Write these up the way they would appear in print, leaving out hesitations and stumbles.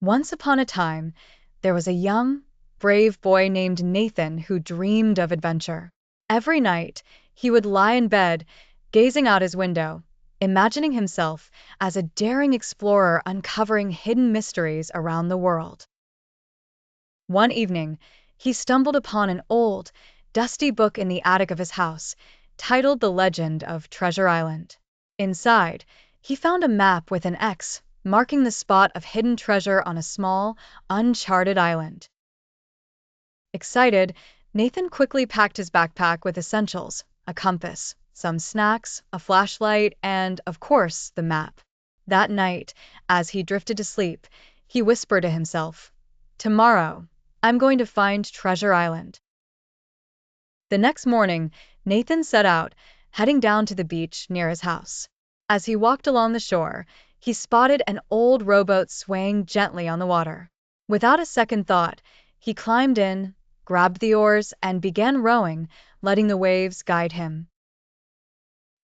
Once upon a time, there was a young, brave boy named Nathan who dreamed of adventure. Every night, he would lie in bed, gazing out his window, imagining himself as a daring explorer uncovering hidden mysteries around the world. One evening, he stumbled upon an old, dusty book in the attic of his house, titled The Legend of Treasure Island. Inside, he found a map with an X marking the spot of hidden treasure on a small, uncharted island. Excited, Nathan quickly packed his backpack with essentials, a compass, some snacks, a flashlight, and, of course, the map. That night, as he drifted to sleep, he whispered to himself, "Tomorrow, I'm going to find Treasure Island." The next morning, Nathan set out, heading down to the beach near his house. As he walked along the shore, he spotted an old rowboat swaying gently on the water. Without a second thought, he climbed in, grabbed the oars, and began rowing, letting the waves guide him.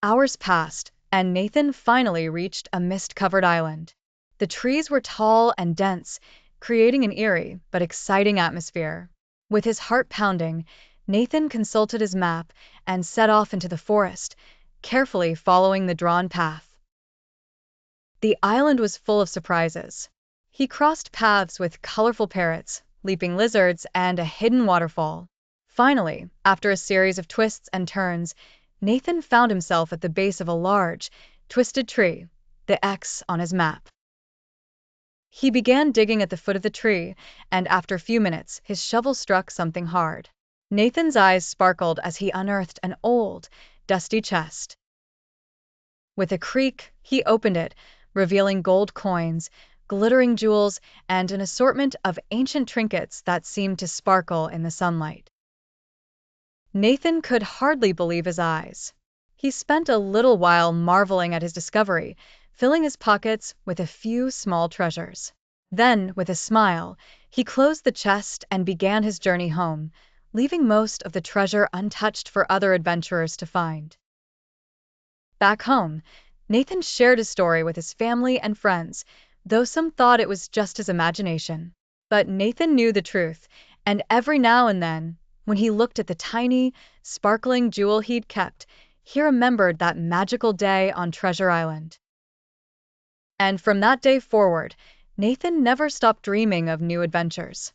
Hours passed, and Nathan finally reached a mist-covered island. The trees were tall and dense, creating an eerie but exciting atmosphere. With his heart pounding, Nathan consulted his map and set off into the forest, carefully following the drawn path. The island was full of surprises. He crossed paths with colorful parrots, leaping lizards, and a hidden waterfall. Finally, after a series of twists and turns, Nathan found himself at the base of a large, twisted tree, the X on his map. He began digging at the foot of the tree, and after a few minutes, his shovel struck something hard. Nathan's eyes sparkled as he unearthed an old, dusty chest. With a creak, he opened it, revealing gold coins, glittering jewels, and an assortment of ancient trinkets that seemed to sparkle in the sunlight. Nathan could hardly believe his eyes. He spent a little while marveling at his discovery, filling his pockets with a few small treasures. Then, with a smile, he closed the chest and began his journey home, leaving most of the treasure untouched for other adventurers to find. Back home, Nathan shared his story with his family and friends, though some thought it was just his imagination. But Nathan knew the truth, and every now and then, when he looked at the tiny, sparkling jewel he'd kept, he remembered that magical day on Treasure Island. And from that day forward, Nathan never stopped dreaming of new adventures.